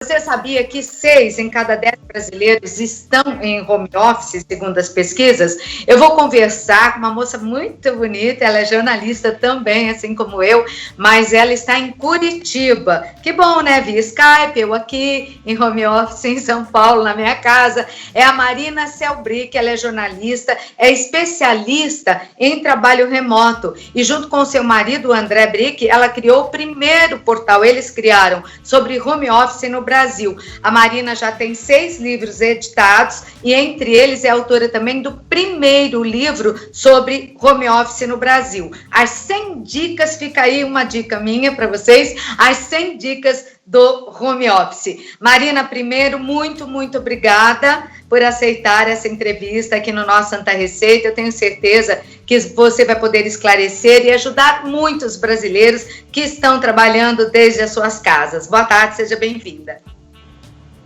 Você sabia que 6 em cada 10 brasileiros estão em home office, segundo as pesquisas? Eu vou conversar com uma moça muito bonita, ela é jornalista também, assim como eu, mas ela está em Curitiba. Que bom, né? Via Skype, eu aqui em home office em São Paulo, na minha casa. É a Marina Selbrick, ela é jornalista, é especialista em trabalho remoto. E junto com seu marido, o André Brick, ela criou o primeiro portal, eles criaram, sobre home office no Brasil. A Marina já tem 6 livros editados e entre eles é autora também do primeiro livro sobre home office no Brasil. As 100 dicas, fica aí uma dica minha para vocês, as 100 dicas do home office. Marina, primeiro, muito obrigada por aceitar essa entrevista aqui no nosso Santa Receita. Eu tenho certeza que você vai poder esclarecer e ajudar muitos brasileiros que estão trabalhando desde as suas casas. Boa tarde, seja bem-vinda.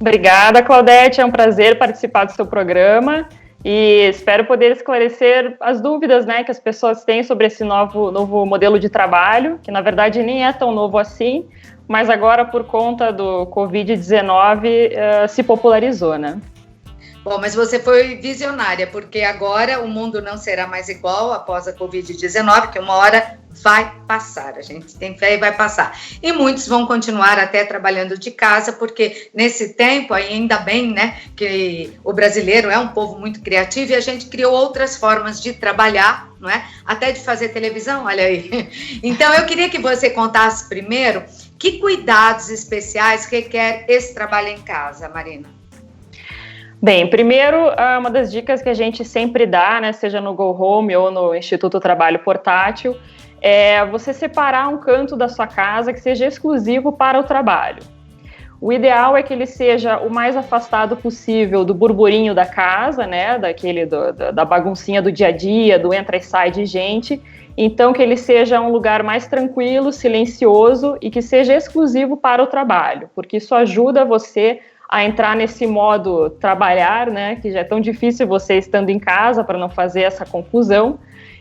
Obrigada, Claudete. É um prazer participar do seu programa e espero poder esclarecer as dúvidas, né, que as pessoas têm sobre esse novo modelo de trabalho, que na verdade nem é tão novo assim, mas agora por conta do Covid-19 se popularizou, né? Bom, mas você foi visionária, porque agora o mundo não será mais igual após a Covid-19, que uma hora vai passar, a gente tem fé e vai passar. E muitos vão continuar até trabalhando de casa, porque nesse tempo, ainda bem, né, que o brasileiro é um povo muito criativo e a gente criou outras formas de trabalhar, não é? Até de fazer televisão, olha aí. Então, eu queria que você contasse primeiro que cuidados especiais requer esse trabalho em casa, Marina. Bem, primeiro, uma das dicas que a gente sempre dá, né, seja no Go Home ou no Instituto Trabalho Portátil, é você separar um canto da sua casa que seja exclusivo para o trabalho. O ideal é que ele seja o mais afastado possível do burburinho da casa, né, da baguncinha do dia a dia, do entra e sai de gente, então que ele seja um lugar mais tranquilo, silencioso e que seja exclusivo para o trabalho, porque isso ajuda você a entrar nesse modo trabalhar, né, que já é tão difícil você estando em casa para não fazer essa confusão.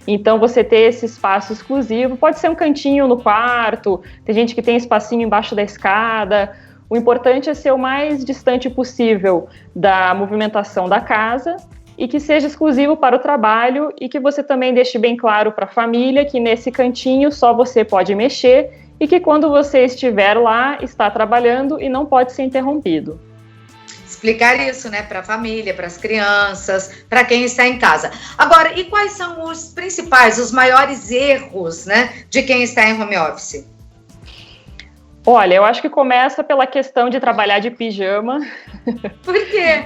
Então, você ter esse espaço exclusivo, pode ser um cantinho no quarto, tem gente que tem espacinho embaixo da escada. O importante é ser o mais distante possível da movimentação da casa e que seja exclusivo para o trabalho e que você também deixe bem claro para a família que nesse cantinho só você pode mexer e que quando você estiver lá, está trabalhando e não pode ser interrompido. Explicar isso, né, para a família, para as crianças, para quem está em casa. Agora, e quais são os principais, os maiores erros, né, de quem está em home office? Olha, eu acho que começa pela questão de trabalhar de pijama. Por quê?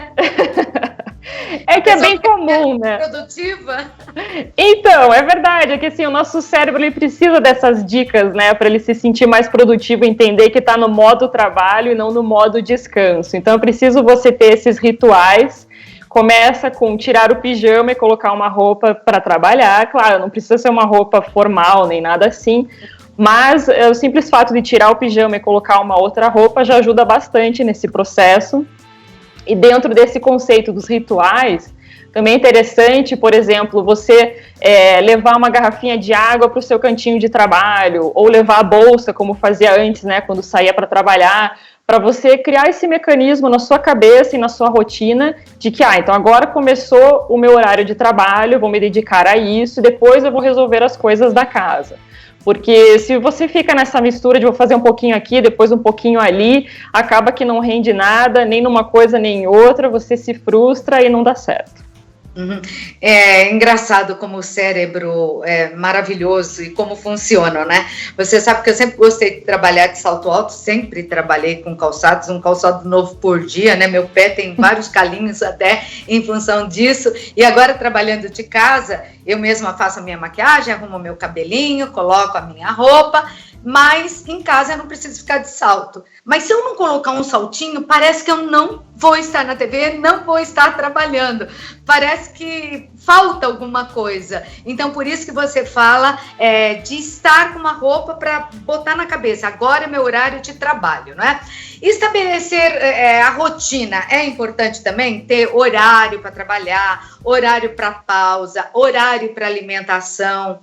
É que é bem comum, né? Produtiva? Então, é verdade, é que assim, o nosso cérebro ele precisa dessas dicas, né, para ele se sentir mais produtivo, entender que está no modo trabalho e não no modo descanso. Então, é preciso você ter esses rituais. Começa com tirar o pijama e colocar uma roupa para trabalhar. Claro, não precisa ser uma roupa formal nem nada assim, mas o simples fato de tirar o pijama e colocar uma outra roupa já ajuda bastante nesse processo. E dentro desse conceito dos rituais, também é interessante, por exemplo, você levar uma garrafinha de água para o seu cantinho de trabalho, ou levar a bolsa, como fazia antes, né, quando saía para trabalhar, para você criar esse mecanismo na sua cabeça e na sua rotina de que, então agora começou o meu horário de trabalho, vou me dedicar a isso, e depois eu vou resolver as coisas da casa. Porque se você fica nessa mistura de vou fazer um pouquinho aqui, depois um pouquinho ali, acaba que não rende nada, nem numa coisa nem em outra, você se frustra e não dá certo. Uhum. É engraçado como o cérebro é maravilhoso e como funciona, né? Você sabe que eu sempre gostei de trabalhar de salto alto, sempre trabalhei com calçados, um calçado novo por dia, né? Meu pé tem vários calinhos até em função disso. E agora trabalhando de casa, eu mesma faço a minha maquiagem, arrumo meu cabelinho, coloco a minha roupa, mas em casa eu não preciso ficar de salto. Mas se eu não colocar um saltinho, parece que eu não vou estar na TV, não vou estar trabalhando. Parece que falta alguma coisa. Então, por isso que você fala de estar com uma roupa para botar na cabeça. Agora é meu horário de trabalho, não é? Estabelecer a rotina é importante também, ter horário para trabalhar, horário para pausa, horário para alimentação.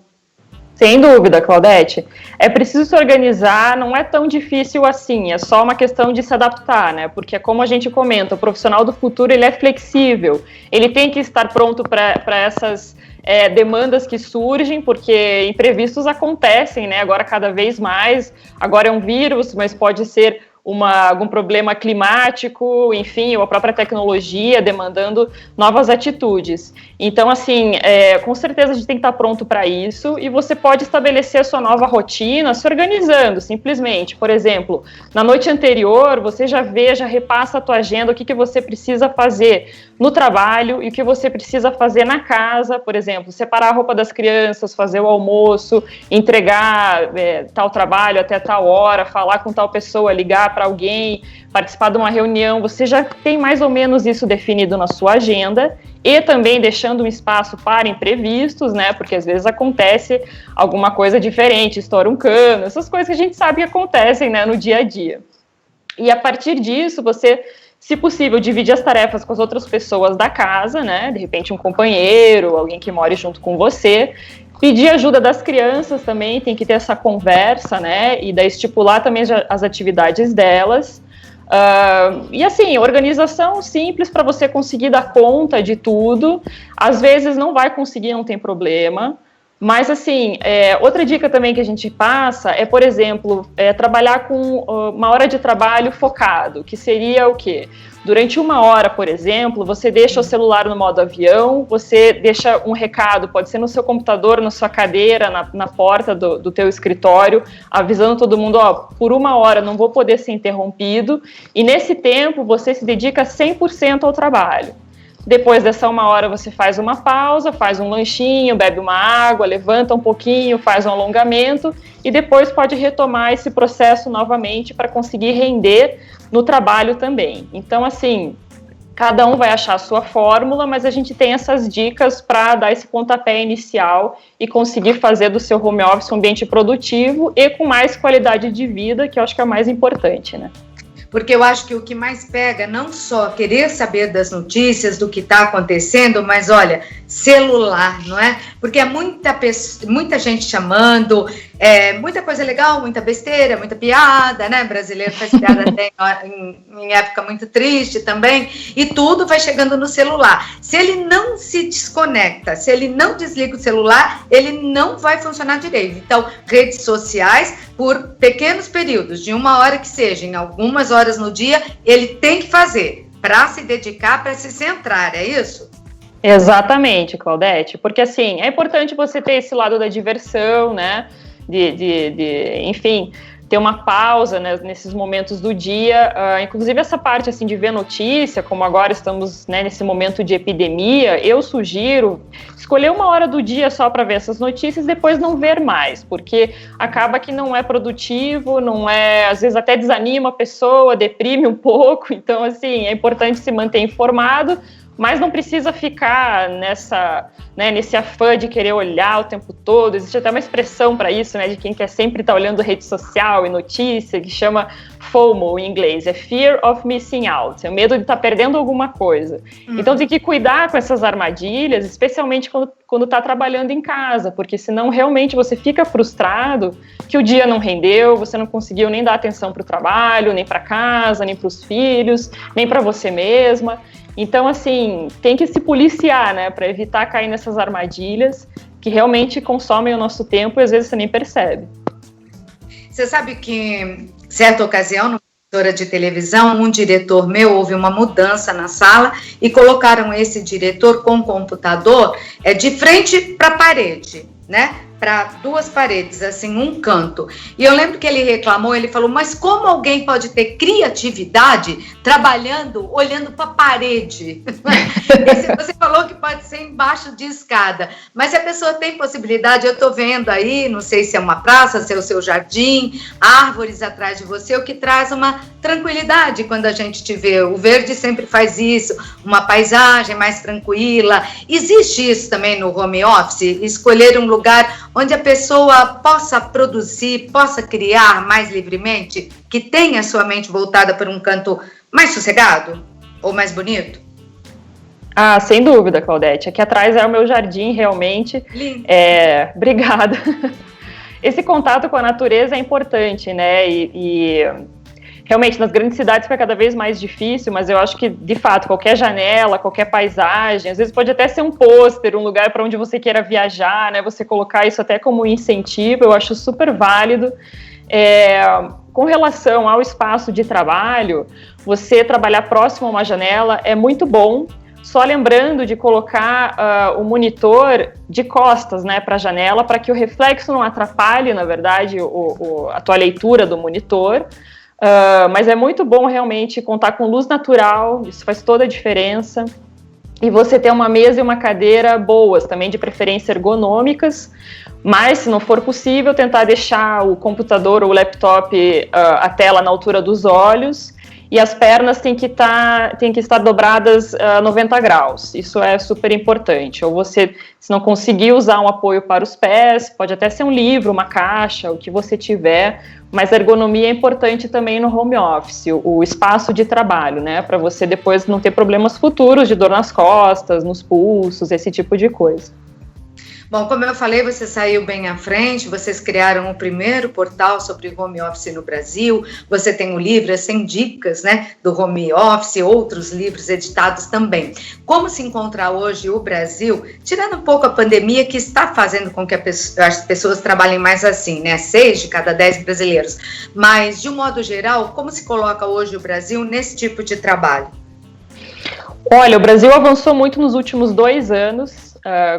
Sem dúvida, Claudete. É preciso se organizar, não é tão difícil assim, é só uma questão de se adaptar, né? Porque, como a gente comenta, o profissional do futuro, ele é flexível, ele tem que estar pronto para essas demandas que surgem, porque imprevistos acontecem, né? Agora cada vez mais, agora é um vírus, mas pode ser algum problema climático, enfim, ou a própria tecnologia demandando novas atitudes. Então, assim, com certeza a gente tem que estar pronto para isso, e você pode estabelecer a sua nova rotina se organizando, simplesmente. Por exemplo, na noite anterior, você já repassa a tua agenda, o que você precisa fazer no trabalho e o que você precisa fazer na casa, por exemplo, separar a roupa das crianças, fazer o almoço, entregar tal trabalho até tal hora, falar com tal pessoa, ligar para alguém, participar de uma reunião. Você já tem mais ou menos isso definido na sua agenda, e também deixando um espaço para imprevistos, né? Porque às vezes acontece alguma coisa diferente, estoura um cano, essas coisas que a gente sabe que acontecem, né, no dia a dia. E a partir disso, você, se possível, dividir as tarefas com as outras pessoas da casa, né? De repente um companheiro, alguém que more junto com você. Pedir ajuda das crianças também, tem que ter essa conversa, né? E daí estipular também as atividades delas. E assim, organização simples para você conseguir dar conta de tudo. Às vezes não vai conseguir, não tem problema. Mas assim, outra dica também que a gente passa é, por exemplo, trabalhar com uma hora de trabalho focado, que seria o quê? Durante 1 hora, por exemplo, você deixa o celular no modo avião, você deixa um recado, pode ser no seu computador, na sua cadeira, na porta do teu escritório, avisando todo mundo, por 1 hora não vou poder ser interrompido, e nesse tempo você se dedica 100% ao trabalho. Depois dessa 1 hora você faz uma pausa, faz um lanchinho, bebe uma água, levanta um pouquinho, faz um alongamento e depois pode retomar esse processo novamente para conseguir render no trabalho também. Então, assim, cada um vai achar a sua fórmula, mas a gente tem essas dicas para dar esse pontapé inicial e conseguir fazer do seu home office um ambiente produtivo e com mais qualidade de vida, que eu acho que é o mais importante, né? Porque eu acho que o que mais pega, não só querer saber das notícias, do que está acontecendo, mas olha, celular, não é? Porque é muita gente chamando, muita coisa legal, muita besteira, muita piada, né? Brasileiro faz piada até em época muito triste também, e tudo vai chegando no celular. Se ele não se desconecta, se ele não desliga o celular, ele não vai funcionar direito. Então, redes sociais, por pequenos períodos, de 1 hora que seja, em algumas horas no dia, ele tem que fazer para se dedicar, para se centrar, é isso? Exatamente, Claudete, porque assim, é importante você ter esse lado da diversão, né, enfim, ter uma pausa, né, nesses momentos do dia, inclusive essa parte assim de ver notícia, como agora estamos, né, nesse momento de epidemia, eu sugiro escolher 1 hora do dia só para ver essas notícias, depois não ver mais, porque acaba que não é produtivo, às vezes até desanima a pessoa, deprime um pouco, então assim, é importante se manter informado, mas não precisa ficar nesse afã de querer olhar o tempo todo. Existe até uma expressão para isso, né, de quem quer sempre estar olhando rede social e notícia, que chama FOMO em inglês, é Fear of Missing Out, é o medo de estar perdendo alguma coisa. Então tem que cuidar com essas armadilhas, especialmente quando está trabalhando em casa, porque senão realmente você fica frustrado que o dia não rendeu, você não conseguiu nem dar atenção para o trabalho, nem para casa, nem para os filhos, nem para você mesma. Então, assim, tem que se policiar, né, para evitar cair nessas armadilhas que realmente consomem o nosso tempo e às vezes você nem percebe. Você sabe que, certa ocasião, numa emissora de televisão, um diretor meu, houve uma mudança na sala e colocaram esse diretor com computador de frente para a parede, né? Para 2 paredes, assim, um canto. E eu lembro que ele reclamou, ele falou, mas como alguém pode ter criatividade trabalhando, olhando para a parede? Você falou que pode ser embaixo de escada, mas se a pessoa tem possibilidade, eu estou vendo aí, não sei se é uma praça, se é o seu jardim, árvores atrás de você, o que traz uma tranquilidade quando a gente te vê. O verde sempre faz isso, uma paisagem mais tranquila. Existe isso também no home office? Escolher um lugar onde a pessoa possa produzir, possa criar mais livremente, que tenha sua mente voltada para um canto mais sossegado ou mais bonito? Ah, sem dúvida, Claudete. Aqui atrás é o meu jardim, realmente. Lindo. Obrigada. esse contato com a natureza é importante, né? E realmente nas grandes cidades fica cada vez mais difícil, mas eu acho que, de fato, qualquer janela, qualquer paisagem, às vezes pode até ser um pôster, um lugar para onde você queira viajar, né? Você colocar isso até como incentivo, eu acho super válido. Com relação ao espaço de trabalho, você trabalhar próximo a uma janela é muito bom, só lembrando de colocar o monitor de costas, né, para a janela, para que o reflexo não atrapalhe, na verdade, a tua leitura do monitor. Mas é muito bom realmente contar com luz natural, isso faz toda a diferença. E você ter uma mesa e uma cadeira boas, também de preferência ergonômicas, mas se não for possível, tentar deixar o computador ou o laptop, a tela na altura dos olhos, e as pernas têm que estar dobradas 90 graus, isso é super importante. Ou você, se não conseguir usar um apoio para os pés, pode até ser um livro, uma caixa, o que você tiver, mas a ergonomia é importante também no home office, o espaço de trabalho, né, para você depois não ter problemas futuros de dor nas costas, nos pulsos, esse tipo de coisa. Bom, como eu falei, você saiu bem à frente, vocês criaram o primeiro portal sobre home office no Brasil, você tem o livro 100 dicas, né, do home office, outros livros editados também. Como se encontra hoje o Brasil, tirando um pouco a pandemia que está fazendo com que as pessoas trabalhem mais assim, né, 6 de cada 10 brasileiros, mas de um modo geral, como se coloca hoje o Brasil nesse tipo de trabalho? Olha, o Brasil avançou muito nos últimos 2 anos,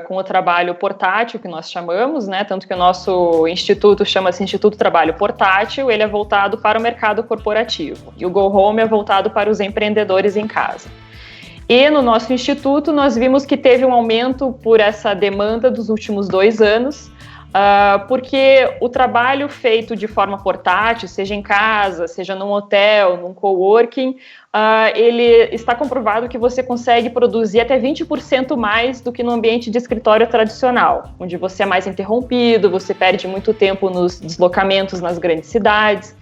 com o trabalho portátil, que nós chamamos, né? Tanto que o nosso instituto chama-se Instituto Trabalho Portátil, ele é voltado para o mercado corporativo, e o Go Home é voltado para os empreendedores em casa. E no nosso instituto nós vimos que teve um aumento por essa demanda dos últimos 2 anos, porque o trabalho feito de forma portátil, seja em casa, seja num hotel, num coworking, ele está comprovado que você consegue produzir até 20% mais do que no ambiente de escritório tradicional, onde você é mais interrompido, você perde muito tempo nos deslocamentos nas grandes cidades.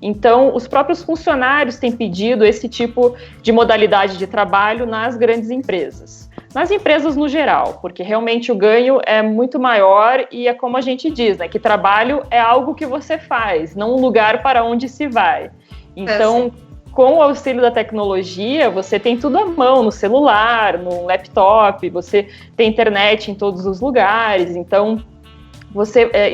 Então, os próprios funcionários têm pedido esse tipo de modalidade de trabalho nas grandes empresas. Nas empresas no geral, porque realmente o ganho é muito maior e é como a gente diz, né, que trabalho é algo que você faz, não um lugar para onde se vai. Então, com o auxílio da tecnologia, você tem tudo à mão, no celular, no laptop, você tem internet em todos os lugares, então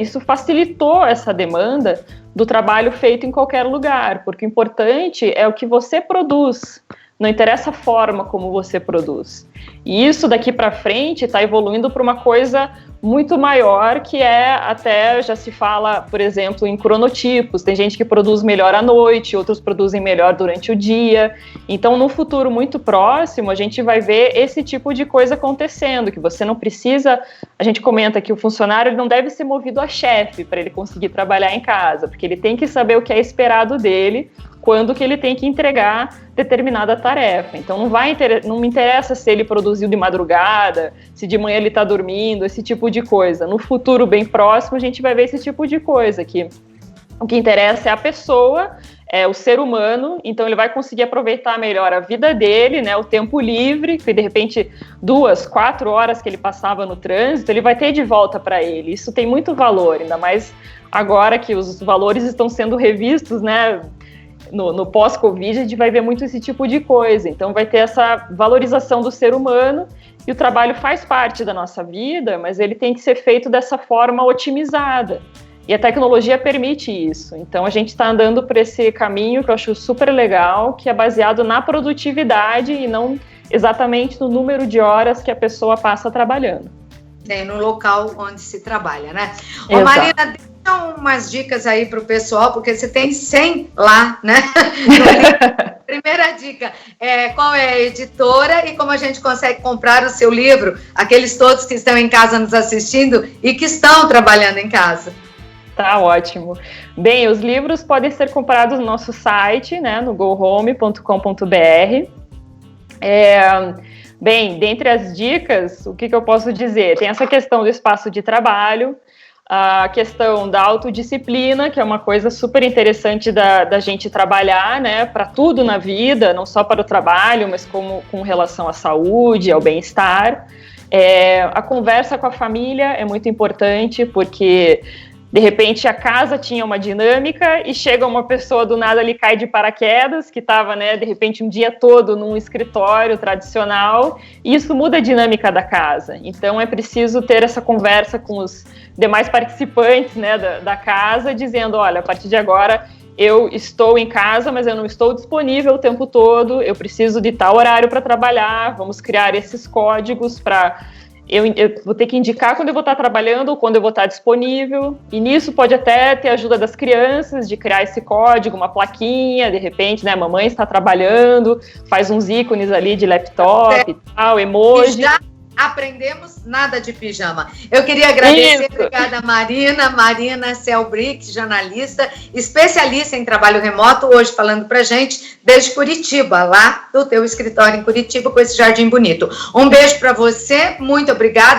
isso facilitou essa demanda do trabalho feito em qualquer lugar, porque o importante é o que você produz, não interessa a forma como você produz. E isso daqui para frente está evoluindo para uma coisa muito maior, que até já se fala, por exemplo, em cronotipos. Tem gente que produz melhor à noite, outros produzem melhor durante o dia. Então, no futuro muito próximo, a gente vai ver esse tipo de coisa acontecendo, que você não precisa... A gente comenta que o funcionário não deve ser movido a chefe para ele conseguir trabalhar em casa, porque ele tem que saber o que é esperado dele, quando que ele tem que entregar determinada tarefa. Então não me interessa se ele produziu de madrugada, se de manhã ele está dormindo, esse tipo de coisa. No futuro bem próximo a gente vai ver esse tipo de coisa, que o que interessa é a pessoa, é o ser humano, então ele vai conseguir aproveitar melhor a vida dele, né, o tempo livre, que de repente 2, 4 horas que ele passava no trânsito, ele vai ter de volta para ele. Isso tem muito valor, ainda mais agora que os valores estão sendo revistos, né, no pós-Covid, a gente vai ver muito esse tipo de coisa. Então vai ter essa valorização do ser humano, e o trabalho faz parte da nossa vida, mas ele tem que ser feito dessa forma otimizada. E a tecnologia permite isso. Então a gente está andando por esse caminho que eu acho super legal, que é baseado na produtividade e não exatamente no número de horas que a pessoa passa trabalhando. No local onde se trabalha, né? Ô, Marina, deixa umas dicas aí para o pessoal, porque você tem 100 lá, né? Primeira dica, qual é a editora e como a gente consegue comprar o seu livro, aqueles todos que estão em casa nos assistindo e que estão trabalhando em casa. Tá ótimo. Bem, os livros podem ser comprados no nosso site, né, no gohome.com.br. Bem, dentre as dicas, o que eu posso dizer? Tem essa questão do espaço de trabalho, a questão da autodisciplina, que é uma coisa super interessante da gente trabalhar, né, para tudo na vida, não só para o trabalho, mas com relação à saúde, ao bem-estar. A conversa com a família é muito importante, porque De repente, a casa tinha uma dinâmica e chega uma pessoa do nada ali, cai de paraquedas, que estava, né, de repente, um dia todo num escritório tradicional, e isso muda a dinâmica da casa. Então, é preciso ter essa conversa com os demais participantes, né, da casa, dizendo, olha, a partir de agora eu estou em casa, mas eu não estou disponível o tempo todo, eu preciso de tal horário para trabalhar, vamos criar esses códigos para... Eu vou ter que indicar quando eu vou estar trabalhando ou quando eu vou estar disponível, e nisso pode até ter ajuda das crianças de criar esse código, uma plaquinha, de repente, né, mamãe está trabalhando, faz uns ícones ali de laptop e tal, emoji. Aprendemos nada de pijama. Eu queria agradecer, obrigada Marina Selbrick, jornalista, especialista em trabalho remoto, hoje falando pra gente desde Curitiba, lá do teu escritório em Curitiba, com esse jardim bonito. Um beijo para você, muito obrigada.